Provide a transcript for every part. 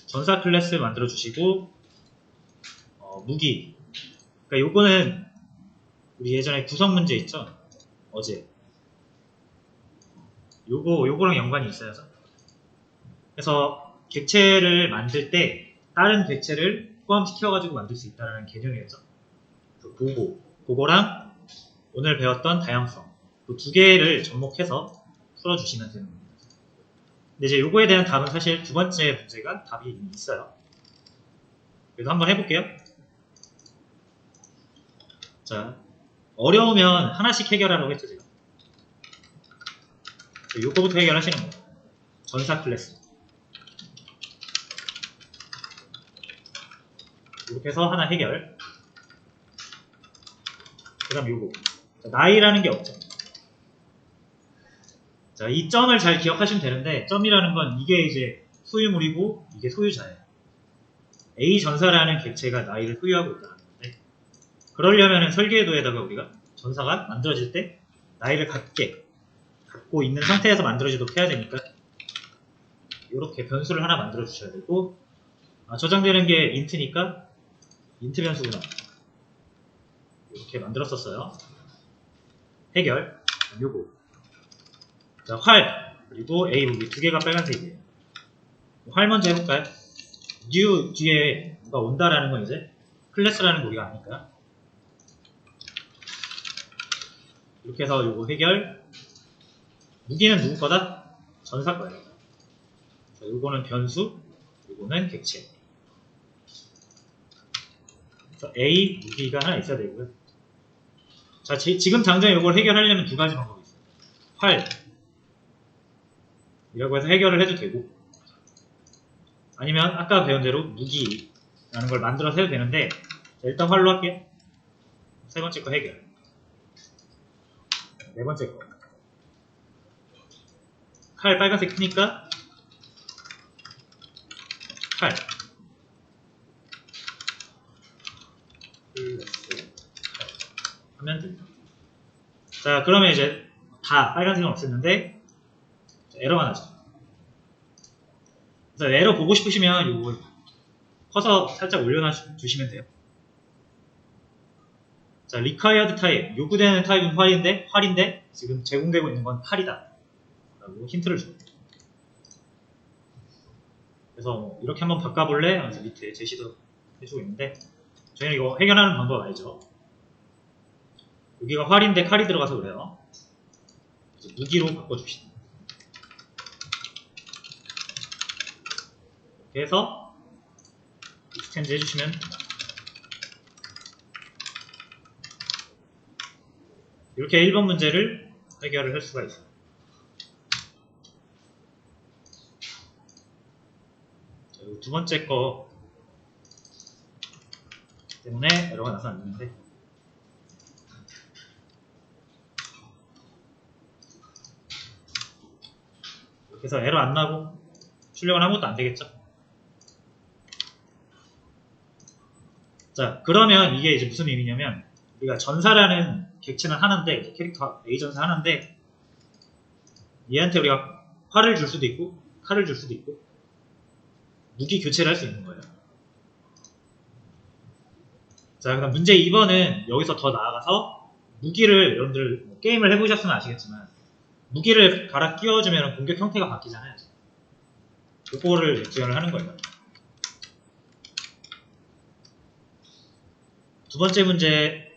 전사 클래스 만들어 주시고 무기. 그러니까 요거는 우리 예전에 구성 문제 있죠? 어제. 요거랑 연관이 있어요. 그래서 객체를 만들 때 다른 객체를 포함시켜가지고 만들 수 있다는 개념이었죠. 그거랑 오늘 배웠던 다양성. 그 두 개를 접목해서 풀어주시면 되는 겁니다. 근데 이제 요거에 대한 답은 사실 두 번째 문제가 답이 이미 있어요. 그래서 한번 해볼게요. 자, 어려우면 하나씩 해결하라고 했죠, 제가. 요거부터 해결하시는 거예요. 전사 클래스. 이렇게 해서 하나 해결. 그 다음 요거. 자, 나이라는 게 없죠. 자, 이 점을 잘 기억하시면 되는데, 점이라는 건 이게 이제 소유물이고, 이게 소유자예요. A 전사라는 객체가 나이를 소유하고 있다는 건데, 그러려면 설계도에다가 우리가 전사가 만들어질 때 나이를 갖고 있는 상태에서 만들어지도록 해야 되니까, 이렇게 변수를 하나 만들어 주셔야 되고, 저장되는 게 int니까 int 변수구나. 이렇게 만들었었어요. 해결. 요거. 자, 활. 그리고 A 무기 두 개가 빨간색이에요. 활 먼저 해볼까요? new 뒤에 뭐가 온다라는 건 이제 클래스라는 거 우리가 아니까. 이렇게 해서 요거 해결. 무기는 누구 거다? 전사 거예요. 자, 요거는 변수, 요거는 객체. 그래서 A 무기가 하나 있어야 되고요. 자, 지금 당장 이걸 해결하려면 두 가지 방법이 있어요. 활 이라고 해서 해결을 해도 되고, 아니면 아까 배운 대로 무기라는 걸 만들어서 해도 되는데, 자, 일단 활로 할게요. 세 번째 거 해결. 네 번째 거. 칼 빨간색 크니까 칼. 하면 됩니다. 자, 그러면 이제 다 빨간색은 없앴는데 에러가 나죠. 그래서 에러 보고 싶으시면 요거 커서 살짝 올려놔 주시면 돼요. 자, required type. 요구되는 타입은 활인데 지금 제공되고 있는 건 칼이다 라고 힌트를 줍니다. 그래서 뭐 이렇게 한번 바꿔볼래? 하면서 밑에 제시도 해주고 있는데, 저희는 이거 해결하는 방법 알죠? 여기가 활인데 칼이 들어가서 그래요. 그래서 무기로 바꿔줍시다. 이렇게 해서 익스텐드 해주시면 이렇게 1번 문제를 해결을 할 수가 있어요. 자, 두 번째 거 때문에 에러가 나서 안 되는데, 이렇게 해서 에러 안 나고 출력은 아무것도 안 되겠죠? 자, 그러면 이게 이제 무슨 의미냐면, 우리가 전사라는 객체는 하나인데, 캐릭터 A 전사 하나인데, 얘한테 우리가 활을 줄 수도 있고 칼을 줄 수도 있고 무기 교체를 할 수 있는 거예요. 자, 그럼 문제 2번은 여기서 더 나아가서 무기를, 여러분들 게임을 해보셨으면 아시겠지만 무기를 갈아 끼워주면 공격 형태가 바뀌잖아요. 그거를 구현을 하는 거예요. 두 번째 문제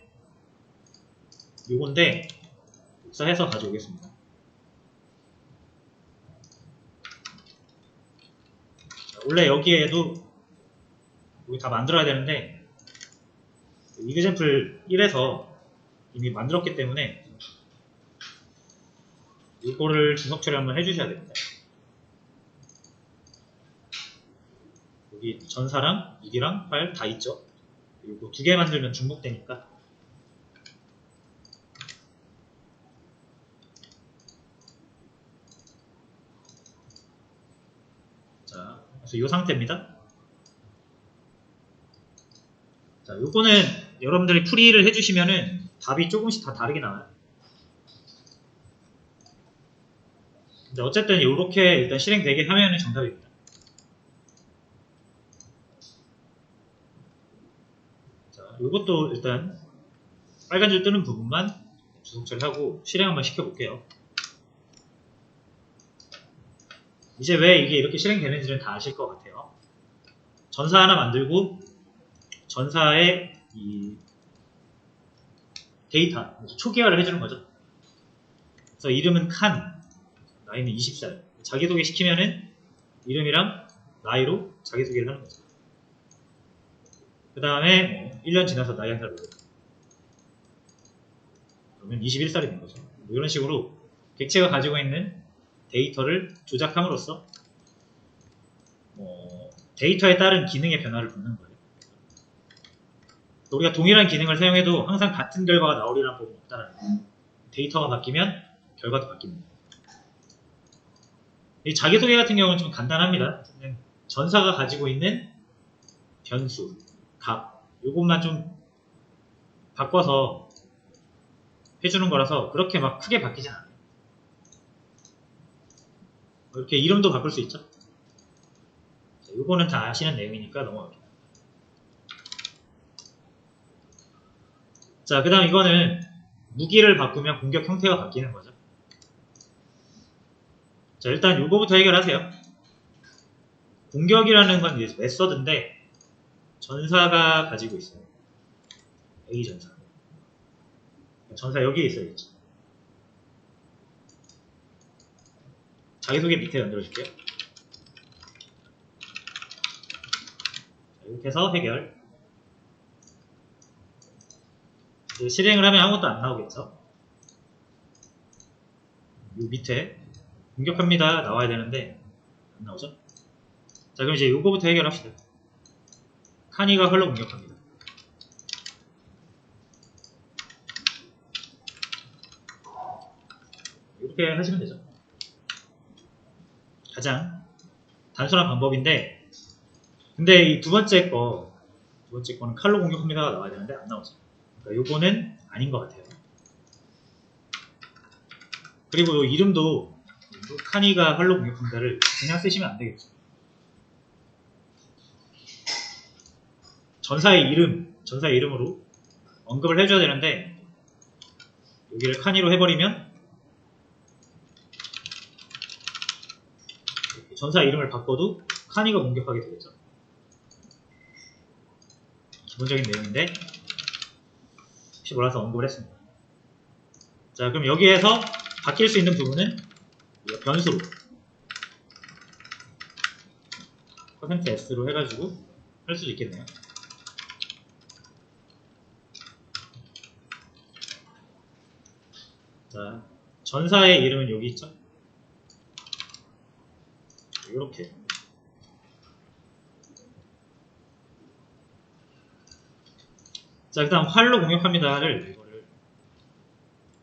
요건데 복사해서 가져오겠습니다. 자, 원래 여기에도 여기 다 만들어야 되는데 이그젠플 1에서 이미 만들었기 때문에 이거를 주석 처리 한번 해주셔야 됩니다. 여기 전사랑 무기랑 활 다 있죠. 이거 두 개 만들면 중복되니까. 자, 그래서 이 상태입니다. 자, 요거는 여러분들이 풀이를 해주시면은 답이 조금씩 다 다르게 나와요. 근데 어쨌든 이렇게 일단 실행되게 하면은 정답입니다. 이것도 일단 빨간 줄 뜨는 부분만 주석 처리하고 실행 한번 시켜볼게요. 이제 왜 이게 이렇게 실행되는지는 다 아실 것 같아요. 전사 하나 만들고 전사에 이 데이터 초기화를 해주는 거죠. 그래서 이름은 칸, 나이는 20살. 자기소개 시키면은 이름이랑 나이로 자기소개를 하는 거죠. 그 다음에 1년 지나서 나이 한 살 올려. 그러면 21살이 된 거죠. 뭐 이런 식으로 객체가 가지고 있는 데이터를 조작함으로써 데이터에 따른 기능의 변화를 붓는 거예요. 우리가 동일한 기능을 사용해도 항상 같은 결과가 나오리라는 법은 없다는 거예요. 데이터가 바뀌면 결과도 바뀝니다. 이 자기소개 같은 경우는 좀 간단합니다. 전사가 가지고 있는 변수, 값, 요것만 좀 바꿔서 해주는 거라서 그렇게 막 크게 바뀌진 않아요. 이렇게 이름도 바꿀 수 있죠. 요거는 다 아시는 내용이니까 넘어갈게요. 자, 그 다음 이거는 무기를 바꾸면 공격 형태가 바뀌는 거죠. 자, 일단 요거부터 해결하세요. 공격이라는 건 이제 메서드인데 전사가 가지고 있어요. A 전사. 전사 여기에 있어야겠죠. 자기소개 밑에 만들어줄게요. 자, 이렇게 해서 해결. 실행을 하면 아무것도 안 나오겠죠. 요 밑에 공격합니다 나와야 되는데 안 나오죠. 자, 그럼 이제 요거부터 해결합시다. 카니가 헐로 공격합니다. 이렇게 하시면 되죠. 가장 단순한 방법인데, 근데 이 두 번째 거는 칼로 공격합니다가 나와야 되는데 안 나오죠. 그러니까 요거는 아닌 것 같아요. 그리고 요 이름도 카니가 활로 공격합니다를 그냥 쓰시면 안 되겠죠. 전사의 이름으로 언급을 해줘야 되는데 여기를 카니로 해버리면 전사 이름을 바꿔도 카니가 공격하게 되겠죠. 기본적인 내용인데 혹시 몰라서 언급을 했습니다. 자, 그럼 여기에서 바뀔 수 있는 부분은 변수로 %s로 해가지고 할 수도 있겠네요. 자, 전사의 이름은 여기 있죠? 이렇게. 자, 일단 활로 공격합니다를 이거를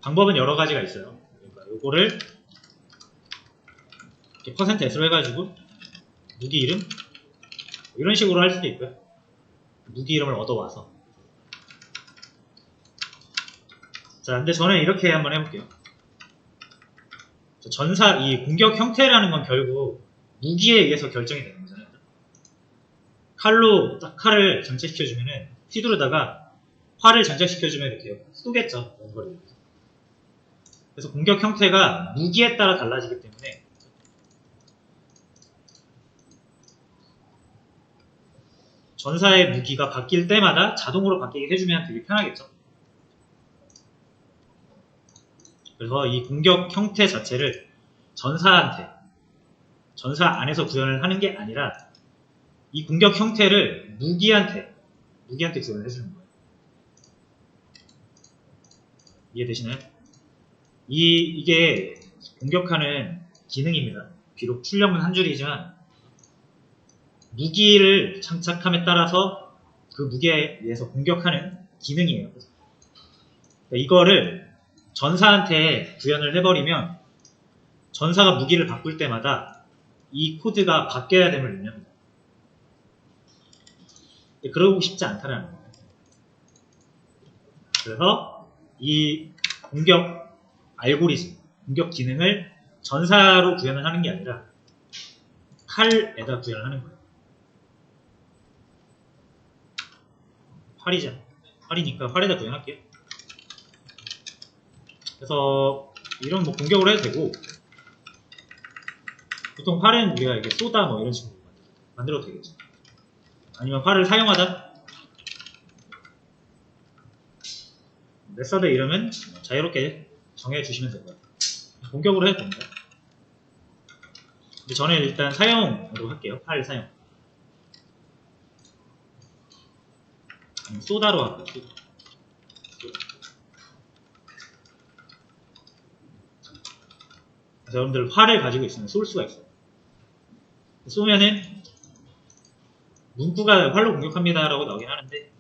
방법은 여러 가지가 있어요. 그러니까 요거를 이렇게 %s로 해가지고 무기 이름 이런 식으로 할 수도 있고요. 무기 이름을 얻어와서. 자, 근데 저는 이렇게 한번 해볼게요. 전사 이 공격 형태라는 건 결국 무기에 의해서 결정이 되는 거잖아요. 칼로 딱 칼을 장착시켜주면은 휘두르다가 활을 장착시켜주면 이렇게 쏘겠죠. 원거리. 그래서 공격 형태가 무기에 따라 달라지기 때문에 전사의 무기가 바뀔 때마다 자동으로 바뀌게 해주면 되게 편하겠죠. 그래서 이 공격 형태 자체를 전사 안에서 구현을 하는 게 아니라 이 공격 형태를 무기한테 구현을 해주는 거예요. 이해되시나요? 이게 공격하는 기능입니다. 비록 출력문 한 줄이지만 무기를 장착함에 따라서 그 무기에 의해서 공격하는 기능이에요. 그러니까 이거를 전사한테 구현을 해버리면 전사가 무기를 바꿀 때마다 이 코드가 바뀌어야 됨을 의미합니다. 그러고 싶지 않다는 거예요. 그래서 이 공격 알고리즘, 공격 기능을 전사로 구현을 하는 게 아니라 칼에다 구현을 하는 거예요. 활이죠. 활이니까 활에다 구현할게요. 그래서 이런 뭐 공격을 해도 되고, 보통 활은 우리가 이렇게 쏘다 뭐 이런 식으로 만들어도 되겠죠. 아니면 활을 사용하다. 메서드 이름은 자유롭게 정해주시면 될 것 같아요. 공격으로 해도 됩니다. 근데 저는 일단 사용으로 할게요. 활 사용. 쏘다로 할게요. 쏘다. 그래서 여러분들 활을 가지고 있으면 쏠 수가 있어요. 쏘면은 문구가 활로 공격합니다 라고 나오긴 하는데,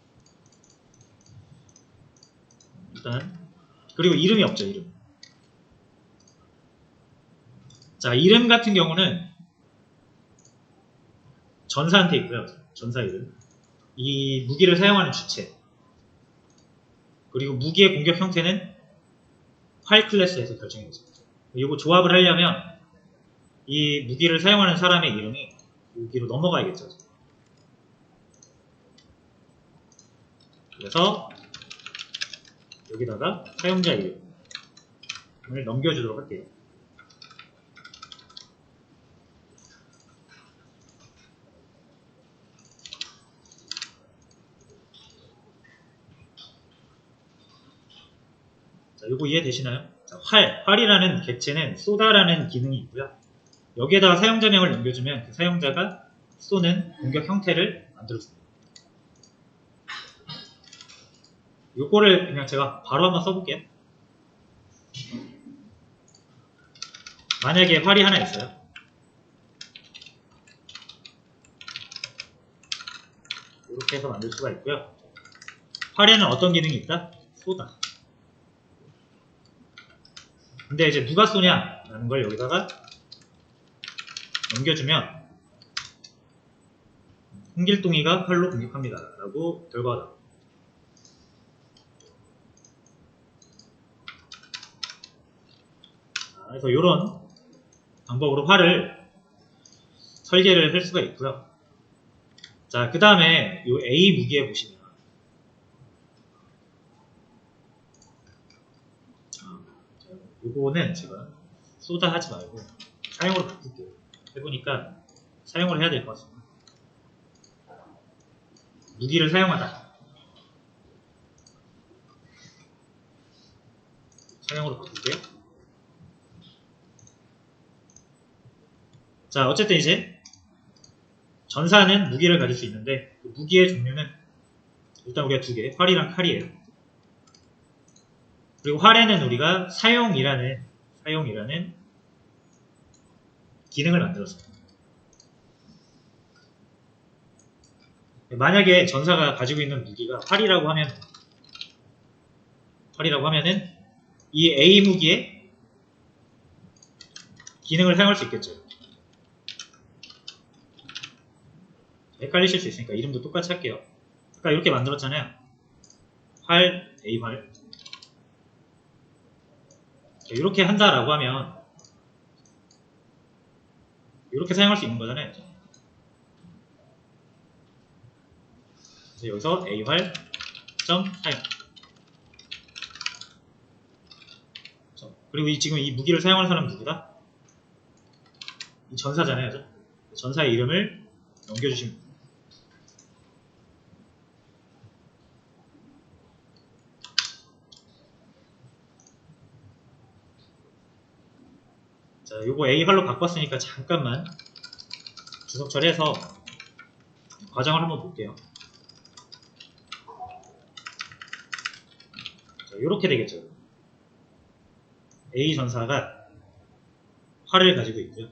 일단 그리고 이름이 없죠. 이름. 자, 이름 같은 경우는 전사한테 있고요. 전사 이름. 이 무기를 사용하는 주체. 그리고 무기의 공격 형태는 활 클래스에서 결정이 되죠. 이거 조합을 하려면 이 무기를 사용하는 사람의 이름이 여기로 넘어가야겠죠. 그래서 여기다가 사용자 이름을 넘겨주도록 할게요. 자, 요거 이해되시나요? 자, 활이라는 객체는 쏘다라는 기능이 있고요. 여기에다가 사용자명을 넘겨주면 그 사용자가 쏘는 공격 형태를 만들어줍니다. 요거를 그냥 제가 바로 한번 써볼게요. 만약에 활이 하나 있어요. 이렇게 해서 만들 수가 있고요. 활에는 어떤 기능이 있다? 쏘다. 근데 이제 누가 쏘냐라는 걸 여기다가 넘겨주면 홍길동이가 활로 공격합니다 라고 결과가 나옵니다. 그래서 이런 방법으로 활을 설계를 할 수가 있고요. 자, 그 다음에 이 A 무기에 보시면 요거는 제가 쏘다 하지 말고 사용으로 바꿀게요. 해보니까 사용을 해야 될 것 같습니다. 무기를 사용하다. 사용으로 바꿀게요. 자, 어쨌든 이제 전사는 무기를 가질 수 있는데 그 무기의 종류는 일단 우리가 두 개, 활이랑 칼이에요. 그리고 활에는 우리가 사용이라는 기능을 만들었어요. 만약에 전사가 가지고 있는 무기가 활이라고 하면은 이 A 무기의 기능을 사용할 수 있겠죠. 헷갈리실 수 있으니까 이름도 똑같이 할게요. 아까 이렇게 만들었잖아요. 활, A 활. 이렇게 한다라고 하면 이렇게 사용할 수 있는 거잖아요. 그래서 여기서 A 활 점 사용. 그리고 지금 이 무기를 사용하는 사람은 누구다? 이 전사잖아요. 그죠? 전사의 이름을 넘겨주시면 됩니다. 자, 요거 A 활로 바꿨으니까 잠깐만 주석 처리해서 과정을 한번 볼게요. 자, 요렇게 되겠죠. A 전사가 활을 가지고 있고요.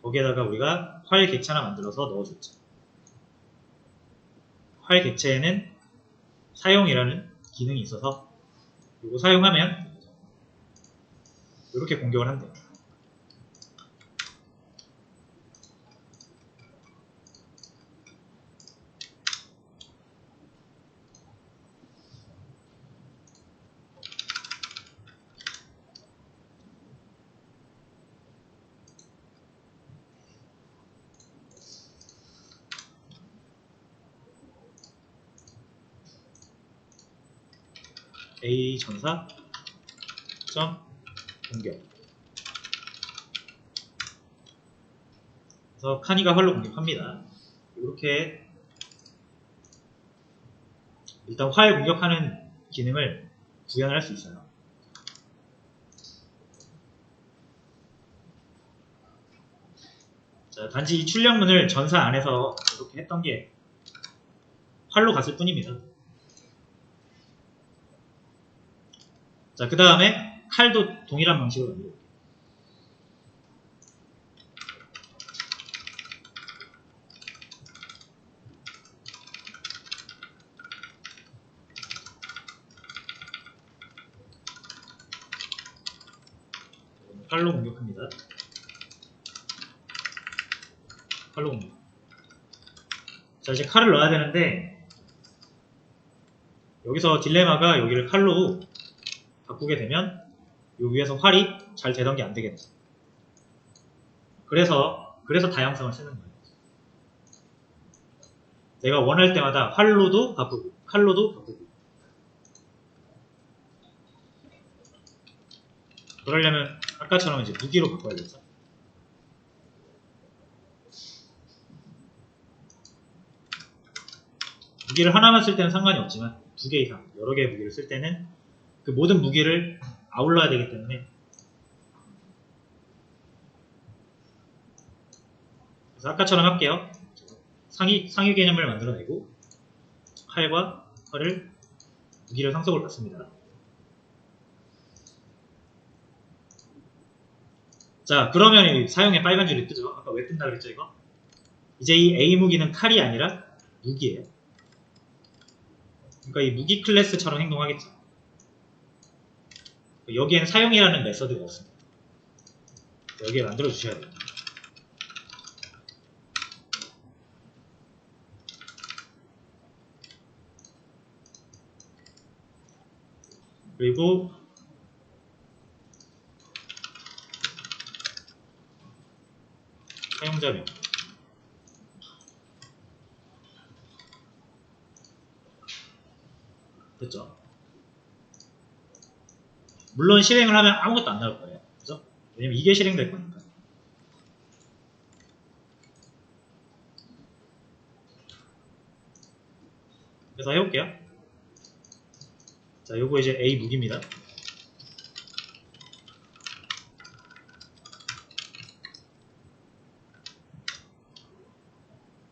거기에다가 우리가 활 객체 하나 만들어서 넣어줬죠. 활 객체에는 사용이라는 기능이 있어서 이거 사용하면 이렇게 공격을 한대요. A 전사 점 공격. 그래서 카니가 활로 공격합니다. 이렇게 일단 활 공격하는 기능을 구현을 할 수 있어요. 자, 단지 이 출력문을 전사 안에서 이렇게 했던 게 활로 갔을 뿐입니다. 자, 그 다음에 칼도 동일한 방식으로 만들고 칼로 공격합니다. 칼로 공격. 자, 이제 칼을 넣어야 되는데 여기서 딜레마가 여기를 칼로 바꾸게 되면 요 위에서 활이 잘 되던 게 안 되게 돼요. 그래서 다양성을 쓰는 거예요. 내가 원할 때마다 활로도 바꾸고 칼로도 바꾸고. 그러려면 아까처럼 이제 무기로 바꿔야겠죠. 무기를 하나만 쓸 때는 상관이 없지만 2개 이상 여러 개의 무기를 쓸 때는 그 모든 무기를 아울러야 되기 때문에, 그래서 아까처럼 할게요. 상위 개념을 만들어내고 칼과 활을 무기를 상속을 받습니다. 자, 그러면 사용의 빨간 줄이 뜨죠. 아까 왜 뜬다 그랬죠 이거? 이제 이 A 무기는 칼이 아니라 무기예요. 그러니까 이 무기 클래스처럼 행동하겠죠. 여기엔 사용이라는 메서드가 없습니다. 여기에 만들어 주셔야 돼요. 그리고 사용자명 됐죠? 물론 실행을 하면 아무것도 안 나올 거예요. 그죠? 왜냐면 이게 실행될 거니까. 그래서 해볼게요. 자, 요거 이제 A 무기입니다.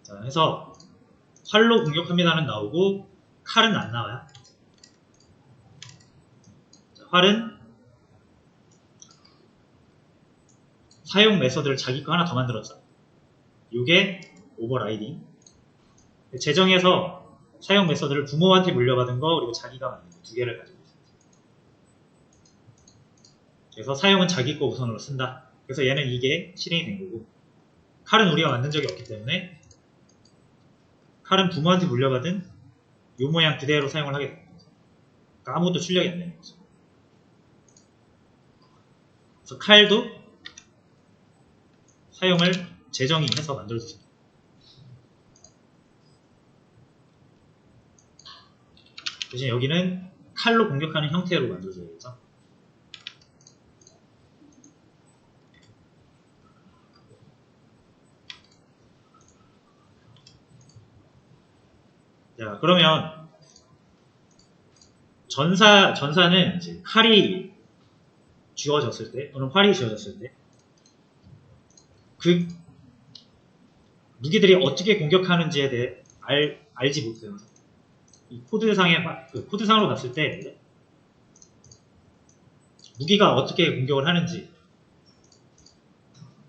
자, 해서 활로 공격합니다는 나오고 칼은 안 나와요. 자, 활은 사용 메서드를 자기 거 하나 더 만들었죠. 요게 오버라이딩. 재정에서 사용 메서드를 부모한테 물려받은 거 그리고 자기가 만든 거 2개를 가지고 있습니다. 그래서 사용은 자기 거 우선으로 쓴다. 그래서 얘는 이게 실행이 된 거고, 칼은 우리가 만든 적이 없기 때문에 칼은 부모한테 물려받은 요 모양 그대로 사용을 하게 됩니다. 그러니까 아무것도 출력이 안 되는 거죠. 그래서 칼도 사용을 재정이 해서 만들어주십니다. 대신 여기는 칼로 공격하는 형태로 만들어줘야겠죠. 자, 그러면 전사는 이제 칼이 쥐어졌을 때 또는 활이 쥐어졌을 때 그 무기들이 어떻게 공격하는지에 대해 알지 못해요. 이 코드상으로 봤을 때 무기가 어떻게 공격을 하는지,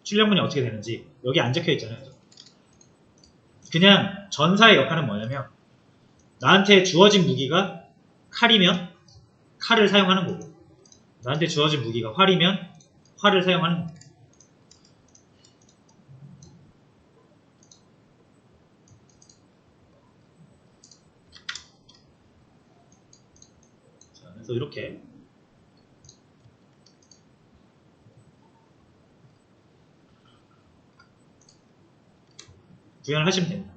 출력문이 어떻게 되는지 여기 안 적혀 있잖아요. 그냥 전사의 역할은 뭐냐면 나한테 주어진 무기가 칼이면 칼을 사용하는 거고, 나한테 주어진 무기가 활이면 활을 사용하는 거고. 자, 그래서 이렇게 구현을 하시면 됩니다.